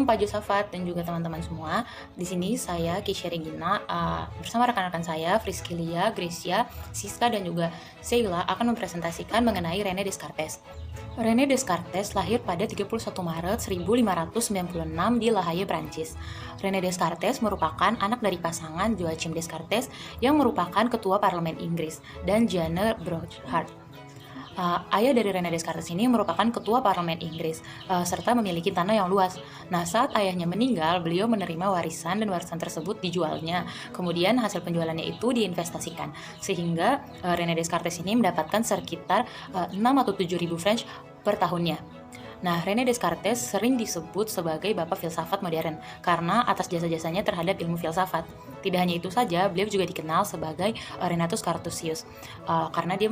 Pak Josafat dan juga teman-teman semua. Di sini saya Keisha Regina bersama rekan-rekan saya Friski Lia, Gracia, Siska dan juga Sheila akan mempresentasikan mengenai René Descartes. René Descartes lahir pada 31 Maret 1596 di La Haye, Prancis. René Descartes merupakan anak dari pasangan Joachim Descartes yang merupakan ketua parlemen Inggris dan Jane Brochard. Ayah dari René Descartes ini merupakan ketua parlemen Inggris serta memiliki tanah yang luas. Nah, saat ayahnya meninggal, beliau menerima warisan dan warisan tersebut dijualnya. Kemudian hasil penjualannya itu diinvestasikan sehingga René Descartes ini mendapatkan sekitar 6 atau 7 ribu franc per tahunnya. Nah, René Descartes sering disebut sebagai bapak filsafat modern karena atas jasa-jasanya terhadap ilmu filsafat. Tidak hanya itu saja, beliau juga dikenal sebagai Renatus Cartesius karena dia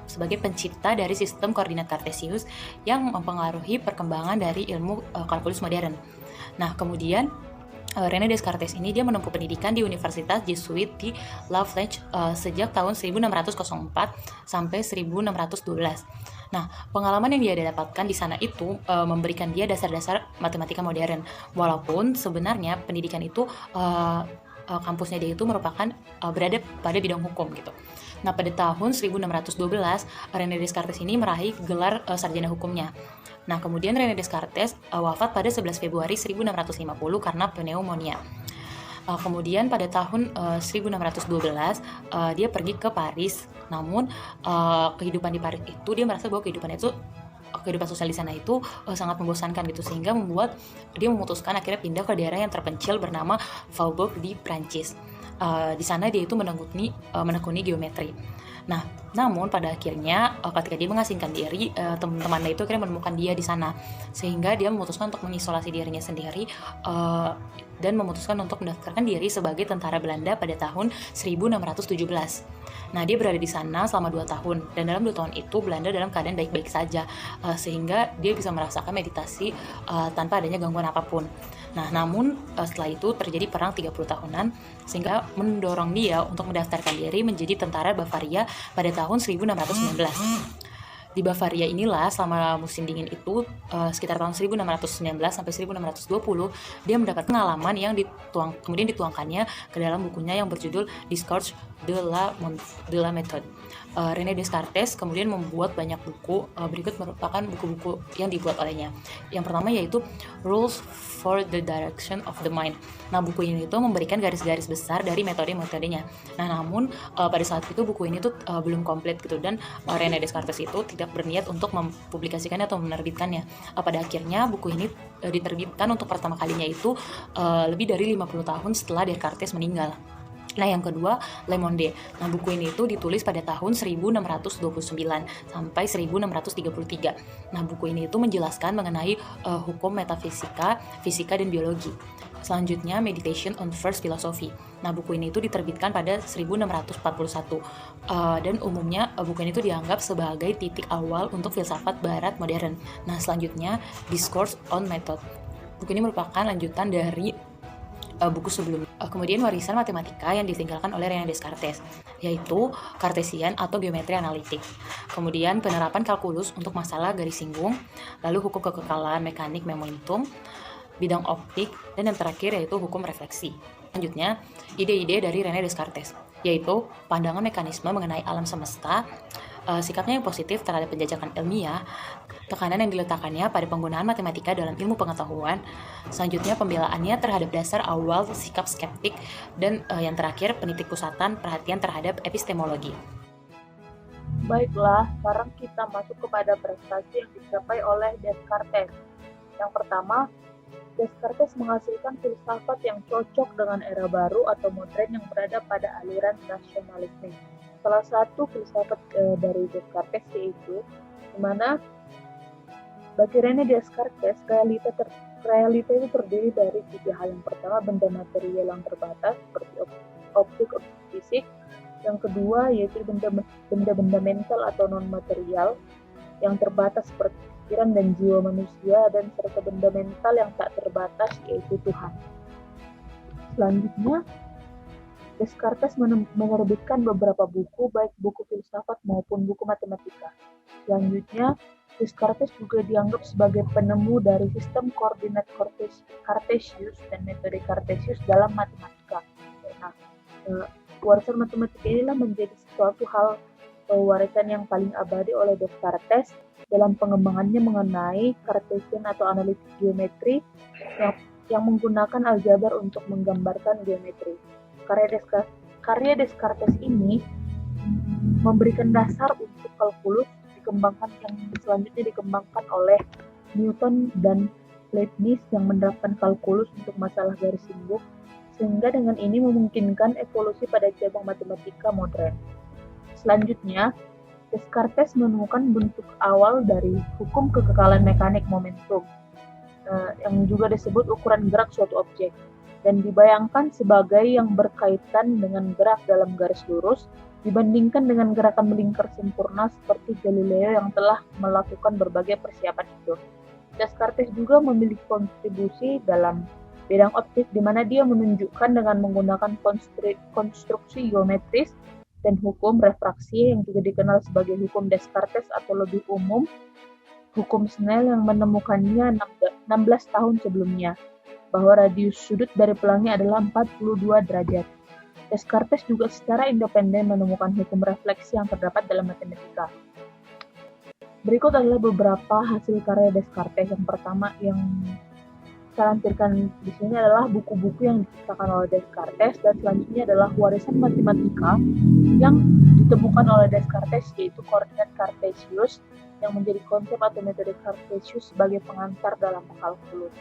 sebagai pencipta dari sistem koordinat Cartesius yang mempengaruhi perkembangan dari ilmu kalkulus modern. Nah, kemudian René Descartes ini dia menempuh pendidikan di Universitas Jesuit di La Flèche sejak tahun 1604 sampai 1612. Nah, pengalaman yang dia dapatkan di sana itu memberikan dia dasar-dasar matematika modern. Walaupun sebenarnya pendidikan itu kampusnya dia itu merupakan berada pada bidang hukum gitu. Nah, pada tahun 1612 René Descartes ini meraih gelar sarjana hukumnya. Nah, kemudian René Descartes wafat pada 11 Februari 1650 karena pneumonia. Kemudian pada tahun 1612 dia pergi ke Paris. Namun kehidupan di Paris itu dia merasa bahwa kehidupan sosial di sana itu sangat membosankan gitu, sehingga membuat dia memutuskan akhirnya pindah ke daerah yang terpencil bernama Faubourg di Prancis. Di sana dia itu menekuni geometri. Nah, namun pada akhirnya ketika dia mengasingkan diri, teman-temannya itu akhirnya menemukan dia di sana, sehingga dia memutuskan untuk mengisolasi dirinya sendiri dan memutuskan untuk mendaftarkan diri sebagai tentara Belanda pada tahun 1617. Nah, dia berada di sana selama 2 tahun, dan dalam 2 tahun itu Belanda dalam keadaan baik-baik saja, sehingga dia bisa merasakan meditasi tanpa adanya gangguan apapun. Nah, namun setelah itu terjadi perang 30 tahunan, sehingga mendorong dia untuk mendaftarkan diri menjadi tentara Bavaria pada tahun 1619. Di Bavaria inilah selama musim dingin itu sekitar tahun 1619 sampai 1620 dia mendapat pengalaman yang kemudian dituangkannya ke dalam bukunya yang berjudul Discours de la Méthode. René Descartes kemudian membuat banyak buku. Berikut merupakan buku-buku yang dibuat olehnya. Yang pertama yaitu Rules for the Direction of the Mind. Nah, buku ini tuh memberikan garis-garis besar dari metode-metodenya. Nah, namun pada saat itu buku ini tuh belum komplit gitu, dan René Descartes itu tidak berniat untuk mempublikasikannya atau menerbitkannya. Pada akhirnya buku ini diterbitkan untuk pertama kalinya itu lebih dari 50 tahun setelah Descartes meninggal. Nah, yang kedua, Le Monde. Nah, buku ini itu ditulis pada tahun 1629 sampai 1633. Nah, buku ini itu menjelaskan mengenai hukum metafisika, fisika, dan biologi. Selanjutnya, Meditation on First Philosophy. Nah, buku ini itu diterbitkan pada 1641. Dan umumnya buku ini itu dianggap sebagai titik awal untuk filsafat barat modern. Nah, selanjutnya, Discourse on Method. Buku ini merupakan lanjutan dari buku sebelumnya. Kemudian warisan matematika yang ditinggalkan oleh René Descartes, yaitu Cartesian atau geometri analitik. Kemudian penerapan kalkulus untuk masalah garis singgung, lalu hukum kekekalan mekanik momentum, bidang optik, dan yang terakhir yaitu hukum refleksi. Selanjutnya, ide-ide dari René Descartes, yaitu pandangan mekanisme mengenai alam semesta, sikapnya yang positif terhadap penjajakan ilmiah, tekanan yang diletakkannya pada penggunaan matematika dalam ilmu pengetahuan, selanjutnya pembelaannya terhadap dasar awal sikap skeptik, dan yang terakhir penitik pusatan perhatian terhadap epistemologi. Baiklah, sekarang kita masuk kepada prestasi yang dicapai oleh Descartes. Yang pertama, Descartes menghasilkan filsafat yang cocok dengan era baru atau modern yang berada pada aliran rasionalisme. Salah satu filsafat dari Descartes yaitu di mana bagi René Descartes realita itu terdiri dari 3 hal. Yang pertama, benda material yang terbatas seperti optik fisik. Yang kedua yaitu benda-benda mental atau non material yang terbatas seperti pikiran dan jiwa manusia, dan serta benda mental yang tak terbatas yaitu Tuhan. Selanjutnya, Descartes menerbitkan beberapa buku, baik buku filsafat maupun buku matematika. Selanjutnya, Descartes juga dianggap sebagai penemu dari sistem koordinat Cartesius dan metode Cartesius dalam matematika. Nah, warisan matematika inilah menjadi suatu hal warisan yang paling abadi oleh Descartes dalam pengembangannya mengenai Cartesian atau analitik geometri yang menggunakan aljabar untuk menggambarkan geometri. Karya Descartes ini memberikan dasar untuk kalkulus yang selanjutnya dikembangkan oleh Newton dan Leibniz yang menerapkan kalkulus untuk masalah garis simbol, sehingga dengan ini memungkinkan evolusi pada cabang matematika modern. Selanjutnya, Descartes menemukan bentuk awal dari hukum kekekalan mekanik momentum, yang juga disebut ukuran gerak suatu objek, dan dibayangkan sebagai yang berkaitan dengan gerak dalam garis lurus dibandingkan dengan gerakan melingkar sempurna seperti Galileo yang telah melakukan berbagai persiapan itu. Descartes juga memiliki kontribusi dalam bidang optik di mana dia menunjukkan dengan menggunakan konstruksi geometris dan hukum refraksi yang juga dikenal sebagai hukum Descartes atau lebih umum hukum Snell yang menemukannya 16 tahun sebelumnya, bahwa radius sudut dari pelangi adalah 42 derajat. Descartes juga secara independen menemukan hukum refleksi yang terdapat dalam matematika. Berikut adalah beberapa hasil karya Descartes. Yang pertama yang saya lampirkan di sini adalah buku-buku yang diciptakan oleh Descartes, dan selanjutnya adalah warisan matematika yang ditemukan oleh Descartes, yaitu koordinat Cartesius yang menjadi konsep atau metode Cartesius sebagai pengantar dalam kalkulus.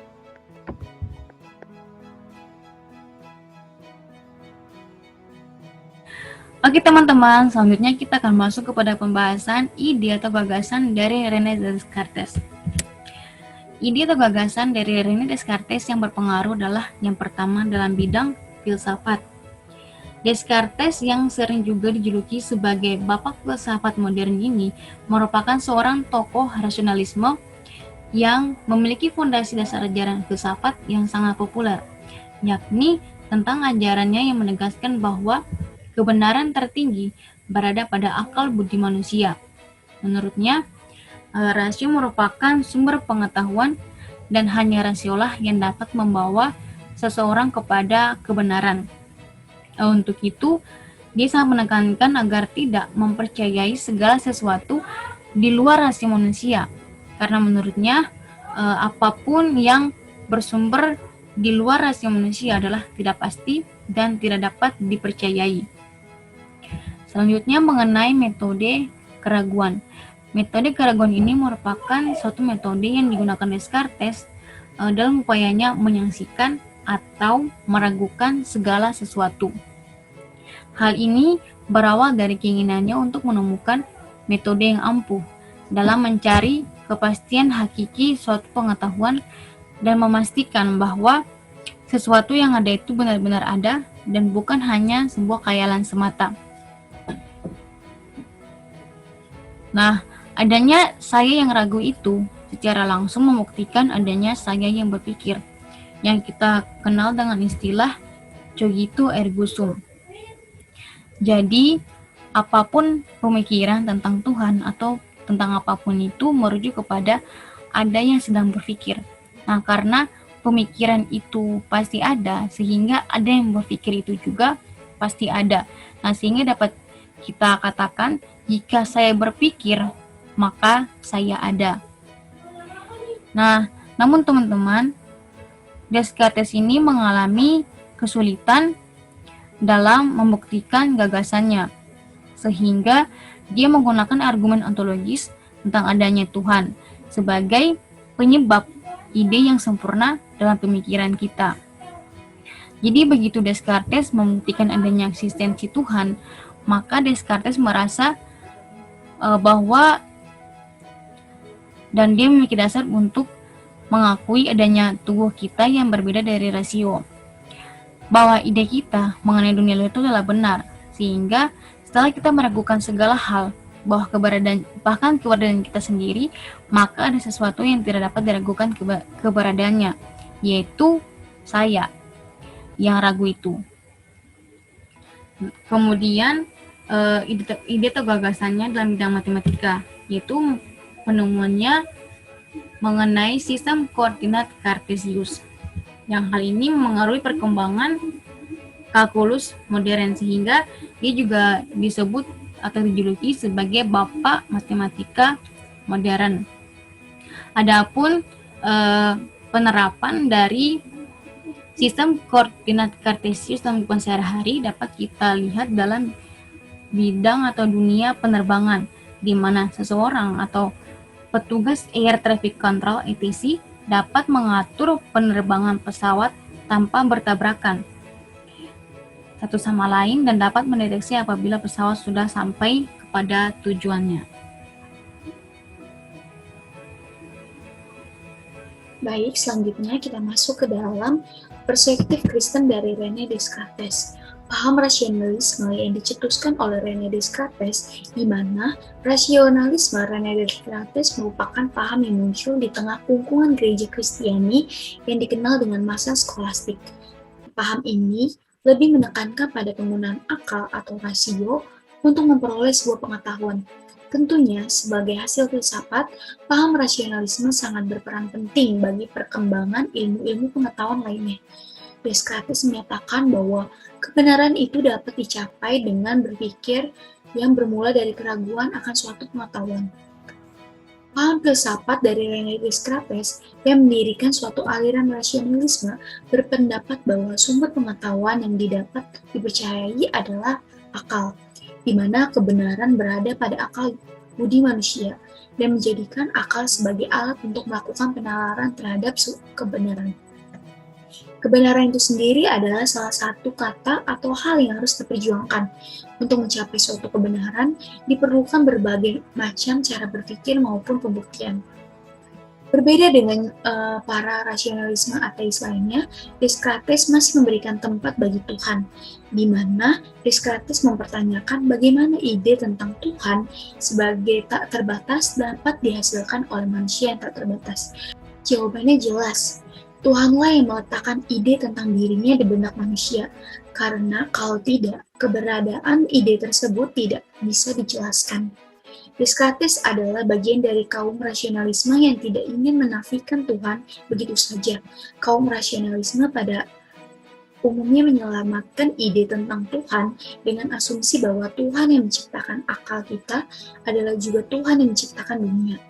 Oke teman-teman, selanjutnya kita akan masuk kepada pembahasan ide atau gagasan dari René Descartes. Ide atau gagasan dari René Descartes yang berpengaruh adalah yang pertama dalam bidang filsafat. Descartes yang sering juga dijuluki sebagai bapak filsafat modern ini merupakan seorang tokoh rasionalisme yang memiliki fondasi dasar ajaran filsafat yang sangat populer, yakni tentang ajarannya yang menegaskan bahwa kebenaran tertinggi berada pada akal budi manusia. Menurutnya, rasio merupakan sumber pengetahuan dan hanya rasiolah yang dapat membawa seseorang kepada kebenaran. Untuk itu, dia sangat menekankan agar tidak mempercayai segala sesuatu di luar rasio manusia, karena menurutnya apapun yang bersumber di luar rasio manusia adalah tidak pasti dan tidak dapat dipercayai. Selanjutnya mengenai metode keraguan. Metode keraguan ini merupakan suatu metode yang digunakan Descartes dalam upayanya menyaksikan atau meragukan segala sesuatu. Hal ini berawal dari keinginannya untuk menemukan metode yang ampuh dalam mencari kepastian hakiki suatu pengetahuan dan memastikan bahwa sesuatu yang ada itu benar-benar ada dan bukan hanya sebuah khayalan semata. Nah, adanya saya yang ragu itu secara langsung membuktikan adanya saya yang berpikir, yang kita kenal dengan istilah cogito ergo sum. Jadi, apapun pemikiran tentang Tuhan atau tentang apapun itu merujuk kepada ada yang sedang berpikir. Nah, karena pemikiran itu pasti ada, sehingga ada yang berpikir itu juga pasti ada. Nah, sehingga dapat kita katakan, jika saya berpikir, maka saya ada. Nah, namun teman-teman, Descartes ini mengalami kesulitan dalam membuktikan gagasannya, sehingga dia menggunakan argumen ontologis tentang adanya Tuhan sebagai penyebab ide yang sempurna dalam pemikiran kita. Jadi begitu Descartes membuktikan adanya eksistensi Tuhan, maka Descartes merasa bahwa dan dia memiliki dasar untuk mengakui adanya tubuh kita yang berbeda dari rasio, bahwa ide kita mengenai dunia luar itu adalah benar, sehingga setelah kita meragukan segala hal bahwa bahkan keberadaan kita sendiri, maka ada sesuatu yang tidak dapat diragukan keberadaannya, yaitu saya yang ragu itu. Kemudian ide atau gagasannya dalam bidang matematika, yaitu penemuannya mengenai sistem koordinat Kartesius. Yang hal ini mengaruhi perkembangan kalkulus modern, sehingga dia juga disebut atau dijuluki sebagai bapak matematika modern. Adapun penerapan dari sistem koordinat Kartesius dalam kehidupan sehari-hari dapat kita lihat dalam bidang atau dunia penerbangan, di mana seseorang atau petugas air traffic control ATC dapat mengatur penerbangan pesawat tanpa bertabrakan satu sama lain dan dapat mendeteksi apabila pesawat sudah sampai kepada tujuannya. Baik, selanjutnya kita masuk ke dalam perspektif Kristen dari René Descartes. Paham rasionalisme yang dicetuskan oleh René Descartes, di mana rasionalisme René Descartes merupakan paham yang muncul di tengah lingkungan gereja Kristiani yang dikenal dengan masa skolastik. Paham ini lebih menekankan pada penggunaan akal atau rasio untuk memperoleh sebuah pengetahuan. Tentunya, sebagai hasil filsafat, paham rasionalisme sangat berperan penting bagi perkembangan ilmu-ilmu pengetahuan lainnya. Descartes menyatakan bahwa kebenaran itu dapat dicapai dengan berpikir yang bermula dari keraguan akan suatu pengetahuan. Paham filsafat dari René Descartes yang mendirikan suatu aliran rasionalisme berpendapat bahwa sumber pengetahuan yang didapat dipercayai adalah akal, di mana kebenaran berada pada akal budi manusia dan menjadikan akal sebagai alat untuk melakukan penalaran terhadap kebenaran. Kebenaran itu sendiri adalah salah satu kata atau hal yang harus diperjuangkan. Untuk mencapai suatu kebenaran, diperlukan berbagai macam cara berpikir maupun pembuktian. Berbeda dengan para rasionalisme ateis lainnya, Descartes masih memberikan tempat bagi Tuhan, di mana Descartes mempertanyakan bagaimana ide tentang Tuhan sebagai tak terbatas dapat dihasilkan oleh manusia yang tak terbatas. Jawabannya jelas. Tuhanlah yang meletakkan ide tentang dirinya di benak manusia, karena kalau tidak, keberadaan ide tersebut tidak bisa dijelaskan. Descartes adalah bagian dari kaum rasionalisme yang tidak ingin menafikan Tuhan begitu saja. Kaum rasionalisme pada umumnya menyelamatkan ide tentang Tuhan dengan asumsi bahwa Tuhan yang menciptakan akal kita adalah juga Tuhan yang menciptakan dunia.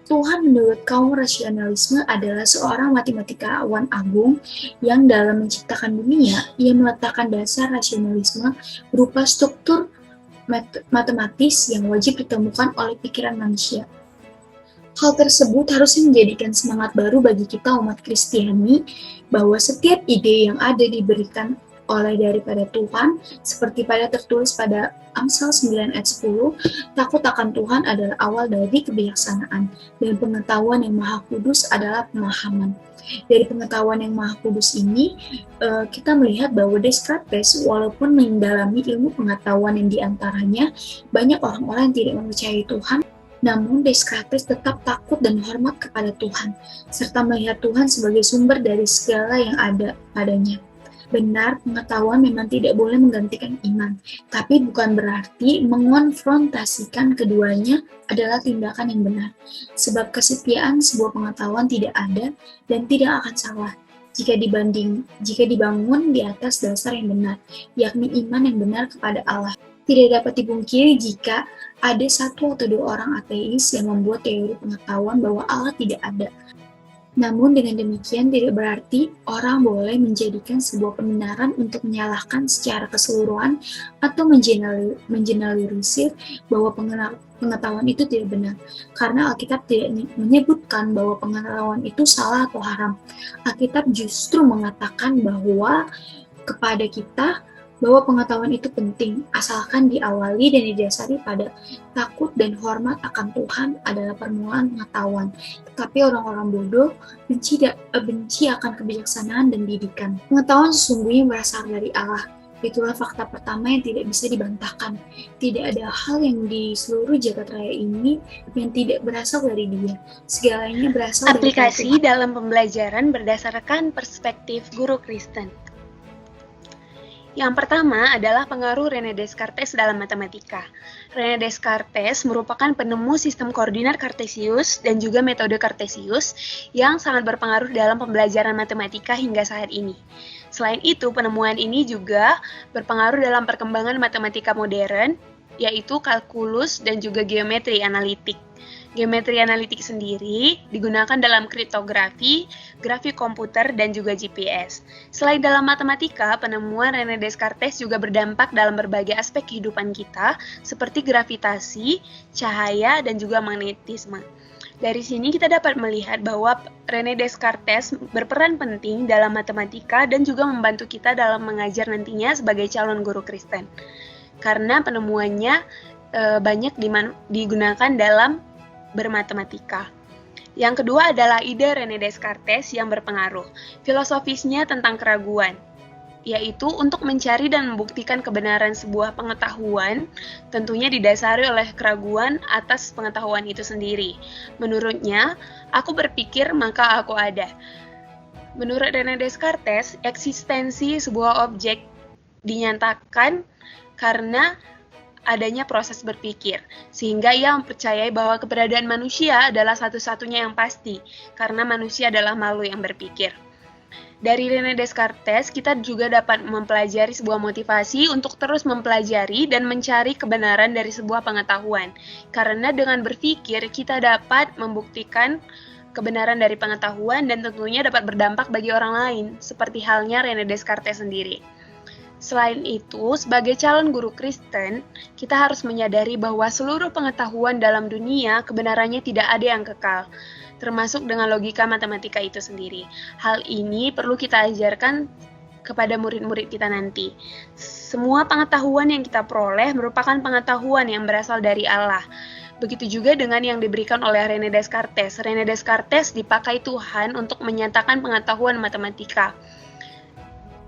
Tuhan menurut kaum rasionalisme adalah seorang matematikawan agung yang dalam menciptakan dunia, ia meletakkan dasar rasionalisme berupa struktur matematis yang wajib ditemukan oleh pikiran manusia. Hal tersebut harusnya menjadikan semangat baru bagi kita umat Kristiani bahwa setiap ide yang ada diberikan oleh daripada Tuhan, seperti pada tertulis pada Amsal 9 ayat 10, takut akan Tuhan adalah awal dari kebijaksanaan, dan pengetahuan yang maha kudus adalah pemahaman. Dari pengetahuan yang maha kudus ini, kita melihat bahwa Descartes, walaupun mendalami ilmu pengetahuan yang diantaranya, banyak orang-orang yang tidak mempercayai Tuhan, namun Descartes tetap takut dan hormat kepada Tuhan, serta melihat Tuhan sebagai sumber dari segala yang ada padanya. Benar, pengetahuan memang tidak boleh menggantikan iman, tapi bukan berarti mengonfrontasikan keduanya adalah tindakan yang benar, sebab kesetiaan sebuah pengetahuan tidak ada dan tidak akan salah jika dibangun di atas dasar yang benar, yakni iman yang benar kepada Allah. Tidak dapat dipungkiri jika ada satu atau dua orang ateis yang membuat teori pengetahuan bahwa Allah tidak ada. Namun dengan demikian tidak berarti orang boleh menjadikan sebuah pembenaran untuk menyalahkan secara keseluruhan atau mengeneralisir bahwa pengetahuan itu tidak benar. Karena Alkitab tidak menyebutkan bahwa pengetahuan itu salah atau haram. Alkitab justru mengatakan bahwa kepada kita bahwa pengetahuan itu penting, asalkan diawali dan didasari pada takut dan hormat akan Tuhan adalah permulaan pengetahuan. Tetapi orang-orang bodoh benci akan kebijaksanaan dan didikan. Pengetahuan sesungguhnya berasal dari Allah. Itulah fakta pertama yang tidak bisa dibantahkan. Tidak ada hal yang di seluruh jagat raya ini yang tidak berasal dari Dia. Segalanya berasal dari Tuhan. Aplikasi dalam pembelajaran berdasarkan perspektif guru Kristen. Yang pertama adalah pengaruh René Descartes dalam matematika. René Descartes merupakan penemu sistem koordinat Kartesius dan juga metode Kartesius yang sangat berpengaruh dalam pembelajaran matematika hingga saat ini. Selain itu, penemuan ini juga berpengaruh dalam perkembangan matematika modern, yaitu kalkulus dan juga geometri analitik. Geometri analitik sendiri digunakan dalam kriptografi, grafik komputer, dan juga GPS. Selain dalam matematika, penemuan René Descartes juga berdampak dalam berbagai aspek kehidupan kita, seperti gravitasi, cahaya, dan juga magnetisme. Dari sini kita dapat melihat bahwa René Descartes berperan penting dalam matematika dan juga membantu kita dalam mengajar nantinya sebagai calon guru Kristen. Karena penemuannya banyak digunakan dalam bermatematika. Yang kedua adalah ide René Descartes yang berpengaruh. Filosofisnya tentang keraguan, yaitu untuk mencari dan membuktikan kebenaran sebuah pengetahuan, tentunya didasari oleh keraguan atas pengetahuan itu sendiri. Menurutnya, aku berpikir maka aku ada. Menurut René Descartes, eksistensi sebuah objek dinyatakan karena adanya proses berpikir, sehingga ia mempercayai bahwa keberadaan manusia adalah satu-satunya yang pasti, karena manusia adalah makhluk yang berpikir. Dari René Descartes, kita juga dapat mempelajari sebuah motivasi untuk terus mempelajari dan mencari kebenaran dari sebuah pengetahuan, karena dengan berpikir kita dapat membuktikan kebenaran dari pengetahuan dan tentunya dapat berdampak bagi orang lain, seperti halnya René Descartes sendiri. Selain itu, sebagai calon guru Kristen, kita harus menyadari bahwa seluruh pengetahuan dalam dunia kebenarannya tidak ada yang kekal, termasuk dengan logika matematika itu sendiri. Hal ini perlu kita ajarkan kepada murid-murid kita nanti. Semua pengetahuan yang kita peroleh merupakan pengetahuan yang berasal dari Allah. Begitu juga dengan yang diberikan oleh René Descartes. René Descartes dipakai Tuhan untuk menyatakan pengetahuan matematika.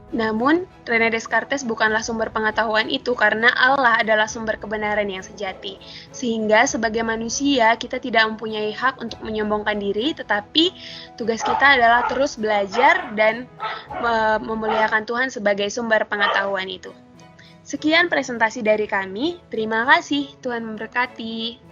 Namun, René Descartes bukanlah sumber pengetahuan itu karena Allah adalah sumber kebenaran yang sejati. Sehingga sebagai manusia, kita tidak mempunyai hak untuk menyombongkan diri, tetapi tugas kita adalah terus belajar dan memuliakan Tuhan sebagai sumber pengetahuan itu. Sekian presentasi dari kami. Terima kasih. Tuhan memberkati.